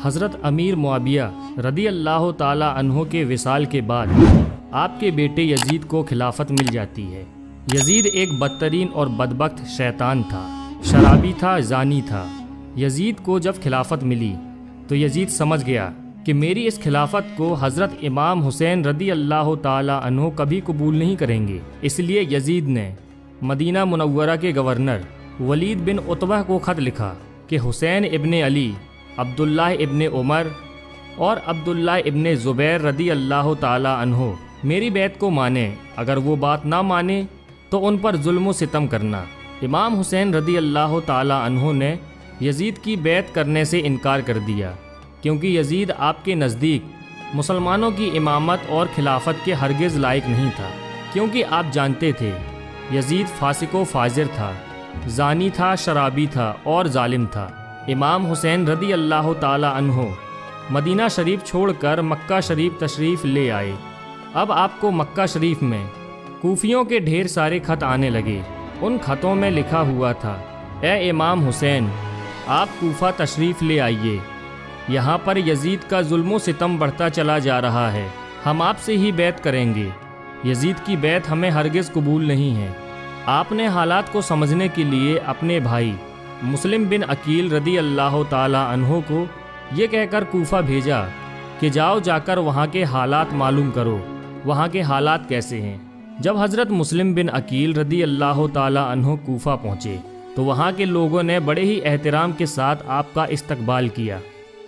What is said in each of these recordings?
حضرت امیر معاویہ رضی اللہ تعالی عنہ کے وصال کے بعد آپ کے بیٹے یزید کو خلافت مل جاتی ہے۔ یزید ایک بدترین اور بدبخت شیطان تھا، شرابی تھا، زانی تھا۔ یزید کو جب خلافت ملی تو یزید سمجھ گیا کہ میری اس خلافت کو حضرت امام حسین رضی اللہ تعالی عنہ کبھی قبول نہیں کریں گے۔ اس لیے یزید نے مدینہ منورہ کے گورنر ولید بن عتبہ کو خط لکھا کہ حسین ابن علی، عبداللہ ابن عمر اور عبداللہ ابن زبیر رضی اللہ تعالی عنہ میری بیعت کو مانیں، اگر وہ بات نہ مانے تو ان پر ظلم و ستم کرنا۔ امام حسین رضی اللہ تعالی عنہ نے یزید کی بیعت کرنے سے انکار کر دیا، کیونکہ یزید آپ کے نزدیک مسلمانوں کی امامت اور خلافت کے ہرگز لائق نہیں تھا، کیونکہ آپ جانتے تھے یزید فاسق و فاجر تھا، زانی تھا، شرابی تھا اور ظالم تھا۔ امام حسین رضی اللہ تعالی عنہ مدینہ شریف چھوڑ کر مکہ شریف تشریف لے آئے۔ اب آپ کو مکہ شریف میں کوفیوں کے ڈھیر سارے خط آنے لگے۔ ان خطوں میں لکھا ہوا تھا، اے امام حسین، آپ کوفہ تشریف لے آئیے، یہاں پر یزید کا ظلم و ستم بڑھتا چلا جا رہا ہے، ہم آپ سے ہی بیعت کریں گے، یزید کی بیعت ہمیں ہرگز قبول نہیں ہے۔ آپ نے حالات کو سمجھنے کے لیے اپنے بھائی مسلم بن عقیل رضی اللہ تعالی عنہ کو یہ کہہ کر کوفہ بھیجا کہ جاؤ، جا کر وہاں کے حالات معلوم کرو، وہاں کے حالات کیسے ہیں۔ جب حضرت مسلم بن عقیل رضی اللہ تعالی عنہ کوفہ پہنچے تو وہاں کے لوگوں نے بڑے ہی احترام کے ساتھ آپ کا استقبال کیا۔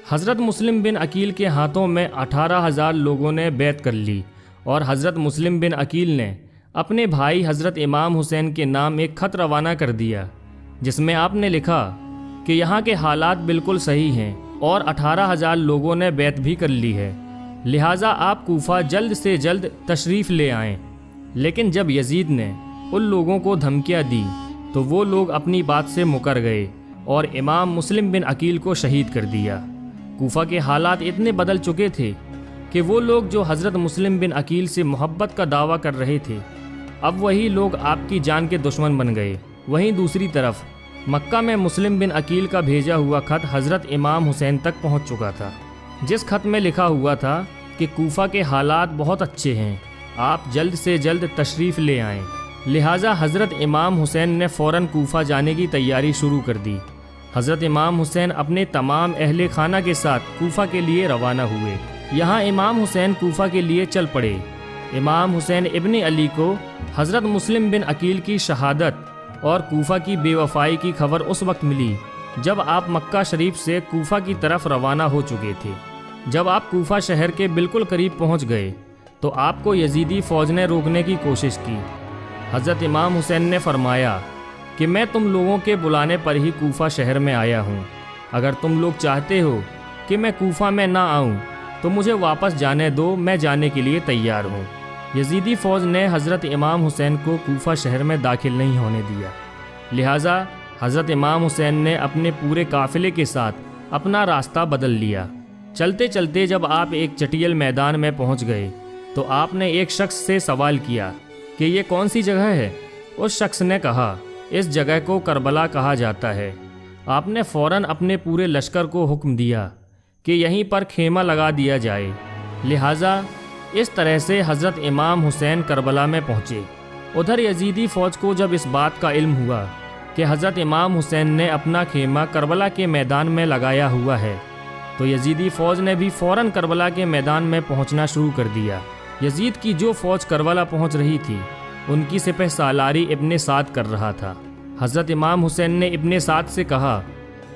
حضرت مسلم بن عقیل کے ہاتھوں میں 18,000 لوگوں نے بیعت کر لی، اور حضرت مسلم بن عقیل نے اپنے بھائی حضرت امام حسین کے نام ایک خط روانہ کر دیا، جس میں آپ نے لکھا کہ یہاں کے حالات بالکل صحیح ہیں اور 18,000 لوگوں نے بیعت بھی کر لی ہے، لہٰذا آپ کوفہ جلد سے جلد تشریف لے آئیں۔ لیکن جب یزید نے ان لوگوں کو دھمکیاں دی تو وہ لوگ اپنی بات سے مکر گئے اور امام مسلم بن عقیل کو شہید کر دیا۔ کوفہ کے حالات اتنے بدل چکے تھے کہ وہ لوگ جو حضرت مسلم بن عقیل سے محبت کا دعویٰ کر رہے تھے، اب وہی لوگ آپ کی جان کے دشمن بن گئے۔ وہیں دوسری طرف مکہ میں مسلم بن عقیل کا بھیجا ہوا خط حضرت امام حسین تک پہنچ چکا تھا، جس خط میں لکھا ہوا تھا کہ کوفہ کے حالات بہت اچھے ہیں، آپ جلد سے جلد تشریف لے آئیں۔ لہٰذا حضرت امام حسین نے فوراً کوفہ جانے کی تیاری شروع کر دی۔ حضرت امام حسین اپنے تمام اہل خانہ کے ساتھ کوفہ کے لیے روانہ ہوئے۔ یہاں امام حسین کوفہ کے لیے چل پڑے۔ امام حسین ابن علی کو حضرت مسلم بن عقیل کی شہادت اور کوفہ کی بے وفائی کی خبر اس وقت ملی جب آپ مکہ شریف سے کوفہ کی طرف روانہ ہو چکے تھے۔ جب آپ کوفہ شہر کے بالکل قریب پہنچ گئے تو آپ کو یزیدی فوج نے روکنے کی کوشش کی۔ حضرت امام حسین نے فرمایا کہ میں تم لوگوں کے بلانے پر ہی کوفہ شہر میں آیا ہوں، اگر تم لوگ چاہتے ہو کہ میں کوفہ میں نہ آؤں تو مجھے واپس جانے دو، میں جانے کے لیے تیار ہوں۔ یزیدی فوج نے حضرت امام حسین کو کوفہ شہر میں داخل نہیں ہونے دیا، لہٰذا حضرت امام حسین نے اپنے پورے قافلے کے ساتھ اپنا راستہ بدل لیا۔ چلتے چلتے جب آپ ایک چٹیل میدان میں پہنچ گئے تو آپ نے ایک شخص سے سوال کیا کہ یہ کون سی جگہ ہے؟ اس شخص نے کہا، اس جگہ کو کربلا کہا جاتا ہے۔ آپ نے فوراً اپنے پورے لشکر کو حکم دیا کہ یہیں پر خیمہ لگا دیا جائے، لہٰذا اس طرح سے حضرت امام حسین کربلا میں پہنچے۔ ادھر یزیدی فوج کو جب اس بات کا علم ہوا کہ حضرت امام حسین نے اپنا خیمہ کربلا کے میدان میں لگایا ہوا ہے تو یزیدی فوج نے بھی فوراً کربلا کے میدان میں پہنچنا شروع کر دیا۔ یزید کی جو فوج کربلا پہنچ رہی تھی ان کی سپہ سالاری ابن سعد کر رہا تھا۔ حضرت امام حسین نے ابن سعد سے کہا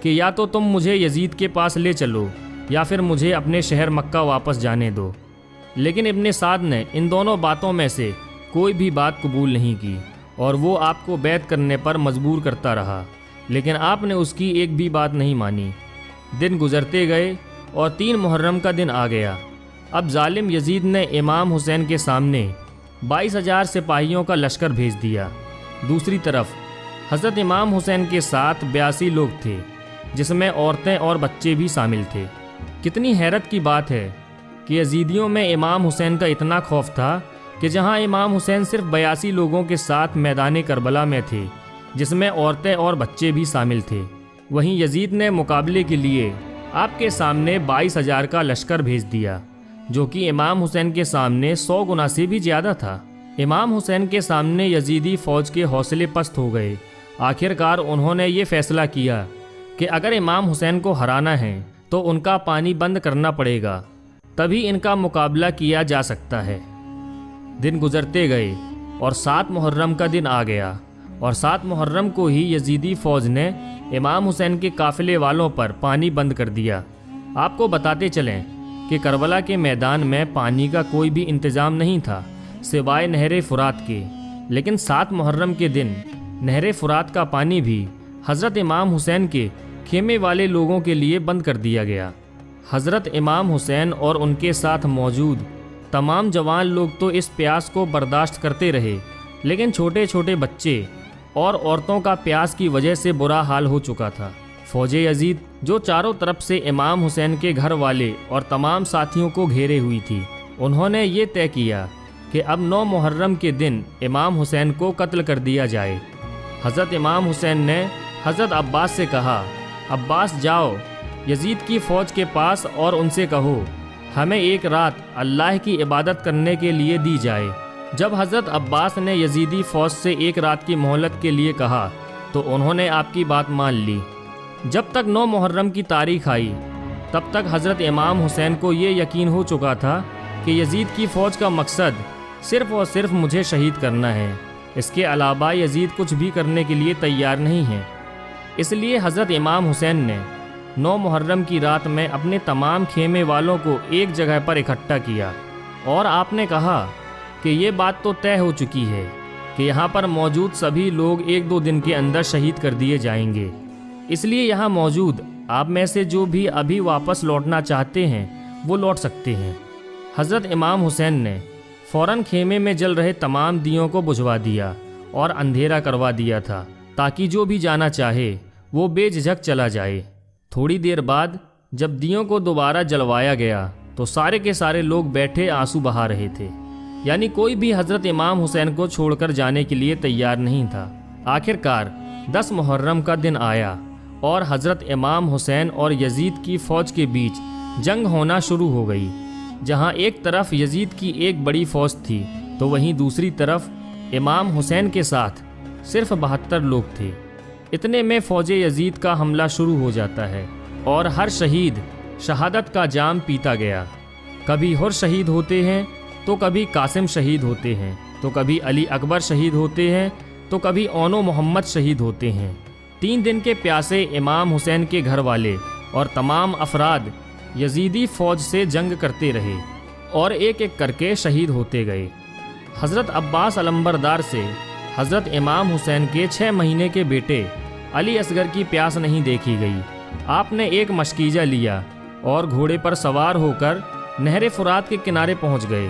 کہ یا تو تم مجھے یزید کے پاس لے چلو یا پھر مجھے اپنے شہر مکہ واپس جانے دو، لیکن ابن سعد نے ان دونوں باتوں میں سے کوئی بھی بات قبول نہیں کی اور وہ آپ کو بیعت کرنے پر مجبور کرتا رہا، لیکن آپ نے اس کی ایک بھی بات نہیں مانی۔ دن گزرتے گئے اور 3 محرم کا دن آ گیا۔ اب ظالم یزید نے امام حسین کے سامنے 22,000 سپاہیوں کا لشکر بھیج دیا۔ دوسری طرف حضرت امام حسین کے ساتھ 82 لوگ تھے، جس میں عورتیں اور بچے بھی شامل تھے۔ کتنی حیرت کی بات ہے کہ یزیدیوں میں امام حسین کا اتنا خوف تھا کہ جہاں امام حسین صرف 82 لوگوں کے ساتھ میدان کربلا میں تھے، جس میں عورتیں اور بچے بھی شامل تھے، وہیں یزید نے مقابلے کے لیے آپ کے سامنے 22,000 کا لشکر بھیج دیا، جو کہ امام حسین کے سامنے 100 گنا سے بھی زیادہ تھا۔ امام حسین کے سامنے یزیدی فوج کے حوصلے پست ہو گئے۔ آخر کار انہوں نے یہ فیصلہ کیا کہ اگر امام حسین کو ہرانا ہے تو ان کا پانی بند کرنا پڑے گا، تبھی ان کا مقابلہ کیا جا سکتا ہے۔ دن گزرتے گئے اور 7 محرم کا دن آ گیا، اور 7 محرم کو ہی یزیدی فوج نے امام حسین کے قافلے والوں پر پانی بند کر دیا۔ آپ کو بتاتے چلیں کہ کربلا کے میدان میں پانی کا کوئی بھی انتظام نہیں تھا سوائے نہر فرات کے، لیکن 7 محرم کے دن نہر فرات کا پانی بھی حضرت امام حسین کے خیمے والے لوگوں کے لیے بند کر دیا گیا۔ حضرت امام حسین اور ان کے ساتھ موجود تمام جوان لوگ تو اس پیاس کو برداشت کرتے رہے، لیکن چھوٹے چھوٹے بچے اور عورتوں کا پیاس کی وجہ سے برا حال ہو چکا تھا۔ فوج یزید جو چاروں طرف سے امام حسین کے گھر والے اور تمام ساتھیوں کو گھیرے ہوئی تھی، انہوں نے یہ طے کیا کہ اب 9 محرم کے دن امام حسین کو قتل کر دیا جائے۔ حضرت امام حسین نے حضرت عباس سے کہا، عباس جاؤ یزید کی فوج کے پاس اور ان سے کہو ہمیں ایک رات اللہ کی عبادت کرنے کے لیے دی جائے۔ جب حضرت عباس نے یزیدی فوج سے ایک رات کی مہلت کے لیے کہا تو انہوں نے آپ کی بات مان لی۔ جب تک 9 محرم کی تاریخ آئی تب تک حضرت امام حسین کو یہ یقین ہو چکا تھا کہ یزید کی فوج کا مقصد صرف اور صرف مجھے شہید کرنا ہے، اس کے علاوہ یزید کچھ بھی کرنے کے لیے تیار نہیں ہے۔ اس لیے حضرت امام حسین نے 9 محرم کی رات میں اپنے تمام خیمے والوں کو ایک جگہ پر اکٹھا کیا، اور آپ نے کہا کہ یہ بات تو طے ہو چکی ہے کہ یہاں پر موجود سبھی لوگ 1-2 دن کے اندر شہید کر دیے جائیں گے، اس لیے یہاں موجود آپ میں سے جو بھی ابھی واپس لوٹنا چاہتے ہیں وہ لوٹ سکتے ہیں۔ حضرت امام حسین نے فوراً خیمے میں جل رہے تمام دیوں کو بجھوا دیا اور اندھیرا کروا دیا تھا تاکہ جو بھی جانا چاہے وہ بے جھجک چلا جائے۔ تھوڑی دیر بعد جب دیوں کو دوبارہ جلوایا گیا تو سارے کے سارے لوگ بیٹھے آنسو بہا رہے تھے، یعنی کوئی بھی حضرت امام حسین کو چھوڑ کر جانے کے لیے تیار نہیں تھا۔ آخر کار 10 محرم کا دن آیا اور حضرت امام حسین اور یزید کی فوج کے بیچ جنگ ہونا شروع ہو گئی۔ جہاں ایک طرف یزید کی ایک بڑی فوج تھی تو وہیں دوسری طرف امام حسین کے ساتھ صرف 72 لوگ تھے۔ اتنے میں فوج یزید کا حملہ شروع ہو جاتا ہے اور ہر شہید شہادت کا جام پیتا گیا۔ کبھی حر شہید ہوتے ہیں تو کبھی قاسم شہید ہوتے ہیں، تو کبھی علی اکبر شہید ہوتے ہیں، تو کبھی اونو محمد شہید ہوتے ہیں۔ 3 دن کے پیاسے امام حسین کے گھر والے اور تمام افراد یزیدی فوج سے جنگ کرتے رہے اور ایک ایک کر کے شہید ہوتے گئے۔ حضرت عباس علمبردار سے حضرت امام حسین کے 6 مہینے کے بیٹے علی اصغر کی پیاس نہیں دیکھی گئی۔ آپ نے ایک مشکیزہ لیا اور گھوڑے پر سوار ہو کر نہر فرات کے کنارے پہنچ گئے،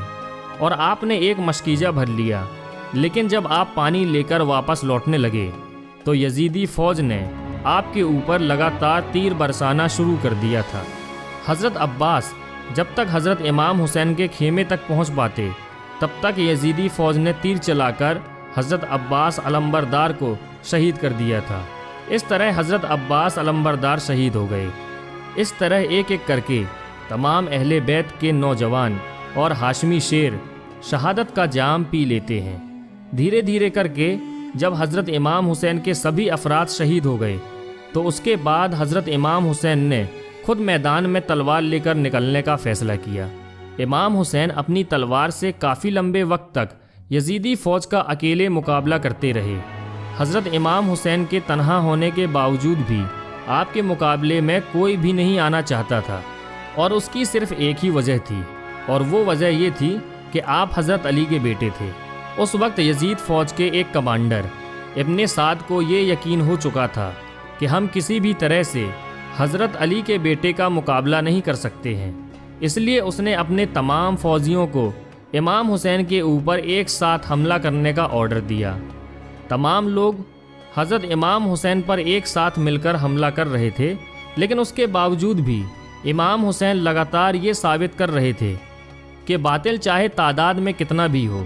اور آپ نے ایک مشکیزہ بھر لیا، لیکن جب آپ پانی لے کر واپس لوٹنے لگے تو یزیدی فوج نے آپ کے اوپر لگاتار تیر برسانا شروع کر دیا تھا۔ حضرت عباس جب تک حضرت امام حسین کے خیمے تک پہنچ پاتے تب تک یزیدی فوج نے تیر چلا کر حضرت عباس علمبردار کو شہید کر دیا تھا۔ اس طرح حضرت عباس علمبردار شہید ہو گئے۔ اس طرح ایک ایک کر کے تمام اہل بیت کے نوجوان اور ہاشمی شیر شہادت کا جام پی لیتے ہیں۔ دھیرے دھیرے کر کے جب حضرت امام حسین کے سبھی افراد شہید ہو گئے تو اس کے بعد حضرت امام حسین نے خود میدان میں تلوار لے کر نکلنے کا فیصلہ کیا۔ امام حسین اپنی تلوار سے کافی لمبے وقت تک یزیدی فوج کا اکیلے مقابلہ کرتے رہے۔ حضرت امام حسین کے تنہا ہونے کے باوجود بھی آپ کے مقابلے میں کوئی بھی نہیں آنا چاہتا تھا، اور اس کی صرف ایک ہی وجہ تھی، اور وہ وجہ یہ تھی کہ آپ حضرت علی کے بیٹے تھے۔ اس وقت یزید فوج کے ایک کمانڈر ابن سعد کو یہ یقین ہو چکا تھا کہ ہم کسی بھی طرح سے حضرت علی کے بیٹے کا مقابلہ نہیں کر سکتے ہیں، اس لیے اس نے اپنے تمام فوجیوں کو امام حسین کے اوپر ایک ساتھ حملہ کرنے کا آرڈر دیا۔ تمام لوگ حضرت امام حسین پر ایک ساتھ مل کر حملہ کر رہے تھے، لیکن اس کے باوجود بھی امام حسین لگاتار یہ ثابت کر رہے تھے کہ باطل چاہے تعداد میں کتنا بھی ہو،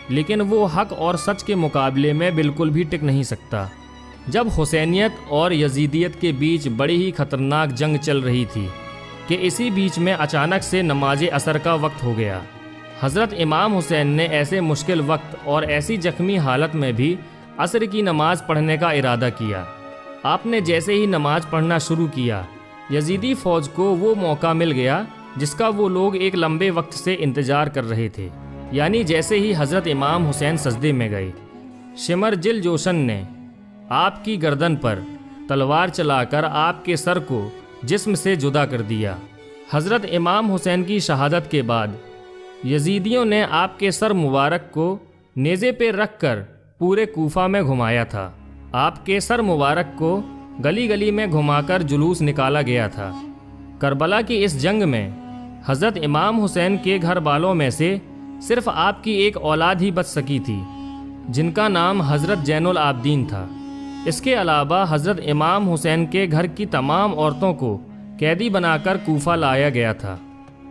لیکن وہ حق اور سچ کے مقابلے میں بالکل بھی ٹک نہیں سکتا۔ جب حسینیت اور یزیدیت کے بیچ بڑی ہی خطرناک جنگ چل رہی تھی کہ اسی بیچ میں اچانک سے نماز عصر کا وقت ہو گیا۔ حضرت امام حسین نے ایسے مشکل وقت اور ایسی زخمی حالت میں بھی عصر کی نماز پڑھنے کا ارادہ کیا۔ آپ نے جیسے ہی نماز پڑھنا شروع کیا، یزیدی فوج کو وہ موقع مل گیا جس کا وہ لوگ ایک لمبے وقت سے انتظار کر رہے تھے، یعنی جیسے ہی حضرت امام حسین سجدے میں گئے، شمر جل جوشن نے آپ کی گردن پر تلوار چلا کر آپ کے سر کو جسم سے جدا کر دیا۔ حضرت امام حسین کی شہادت کے بعد یزیدیوں نے آپ کے سر مبارک کو نیزے پہ رکھ کر پورے کوفہ میں گھمایا تھا۔ آپ کے سر مبارک کو گلی گلی میں گھما کر جلوس نکالا گیا تھا۔ کربلا کی اس جنگ میں حضرت امام حسین کے گھر والوں میں سے صرف آپ کی ایک اولاد ہی بچ سکی تھی، جن کا نام حضرت زین العابدین تھا۔ اس کے علاوہ حضرت امام حسین کے گھر کی تمام عورتوں کو قیدی بنا کر کوفہ لایا گیا تھا۔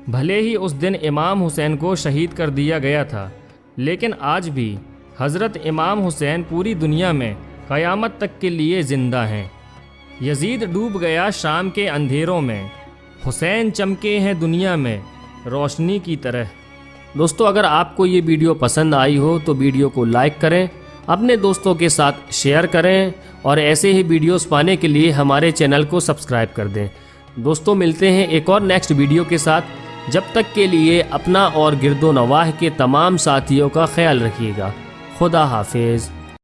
بھلے ہی اس دن امام حسین کو شہید کر دیا گیا تھا، لیکن آج بھی حضرت امام حسین پوری دنیا میں قیامت تک کے لیے زندہ ہیں۔ یزید ڈوب گیا شام کے اندھیروں میں، حسین چمکے ہیں دنیا میں روشنی کی طرح۔ دوستو، اگر آپ کو یہ ویڈیو پسند آئی ہو تو ویڈیو کو لائک کریں، اپنے دوستوں کے ساتھ شیئر کریں اور ایسے ہی ویڈیوز پانے کے لیے ہمارے چینل کو سبسکرائب کر دیں۔ دوستو، ملتے ہیں ایک اور نیکسٹ ویڈیو کے ساتھ۔ جب تک کے لیے اپنا اور گرد و نواح کے تمام ساتھیوں کا خیال رکھیے گا۔ خدا حافظ۔